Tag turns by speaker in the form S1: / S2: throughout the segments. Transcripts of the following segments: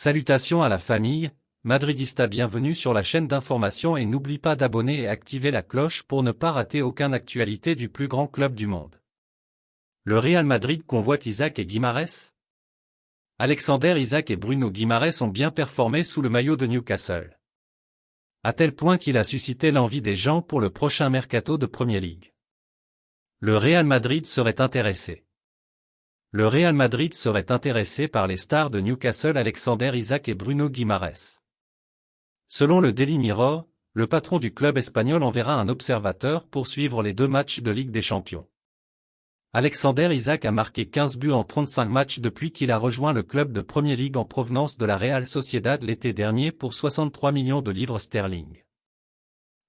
S1: Salutations à la famille, Madridista, bienvenue sur la chaîne d'information et n'oublie pas d'abonner et activer la cloche pour ne pas rater aucune actualité du plus grand club du monde. Le Real Madrid convoite Isaac et Guimarães. Alexander Isaac et Bruno Guimarães ont bien performé sous le maillot de Newcastle. À tel point qu'il a suscité l'envie des gens pour le prochain mercato de Premier League. Le Real Madrid serait intéressé. Le Real Madrid serait intéressé par les stars de Newcastle Alexander Isaac et Bruno Guimarães. Selon le Daily Mirror, le patron du club espagnol enverra un observateur pour suivre les 2 matchs de Ligue des Champions. Alexander Isaac a marqué 15 buts en 35 matchs depuis qu'il a rejoint le club de Premier League en provenance de la Real Sociedad l'été dernier pour 63 millions de livres sterling.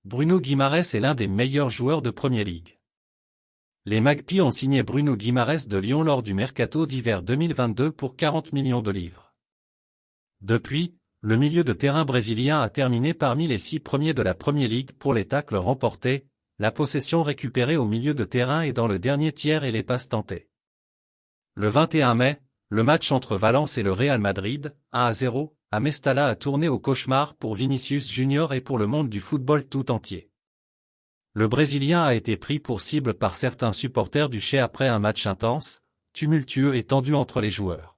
S1: Bruno Guimarães est l'un des meilleurs joueurs de Premier League. Les Magpies ont signé Bruno Guimarães de Lyon lors du mercato d'hiver 2022 pour 40 millions de livres. Depuis, le milieu de terrain brésilien a terminé parmi les 6 premiers de la Premier League pour les tacles remportés, la possession récupérée au milieu de terrain et dans le dernier tiers et les passes tentées. Le 21 mai, le match entre Valence et le Real Madrid, 1-0, à Mestalla a tourné au cauchemar pour Vinicius Junior et pour le monde du football tout entier. Le Brésilien a été pris pour cible par certains supporters du Che après un match intense, tumultueux et tendu entre les joueurs.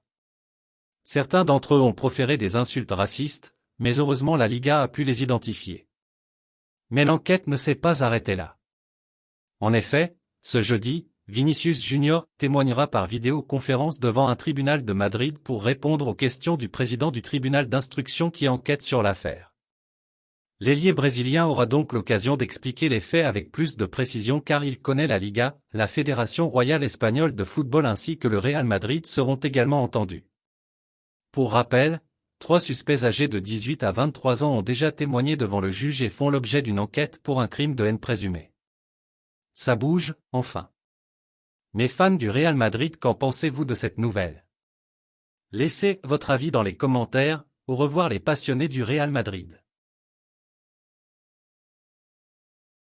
S1: Certains d'entre eux ont proféré des insultes racistes, mais heureusement la Liga a pu les identifier. Mais l'enquête ne s'est pas arrêtée là. En effet, ce jeudi, Vinicius Junior témoignera par vidéoconférence devant un tribunal de Madrid pour répondre aux questions du président du tribunal d'instruction qui enquête sur l'affaire. L'ailier brésilien aura donc l'occasion d'expliquer les faits avec plus de précision car il connaît la Liga, la Fédération royale espagnole de football ainsi que le Real Madrid seront également entendus. Pour rappel, 3 suspects âgés de 18 à 23 ans ont déjà témoigné devant le juge et font l'objet d'une enquête pour un crime de haine présumé. Ça bouge, enfin. Mes fans du Real Madrid, qu'en pensez-vous de cette nouvelle? Laissez votre avis dans les commentaires. Au revoir les passionnés du Real Madrid.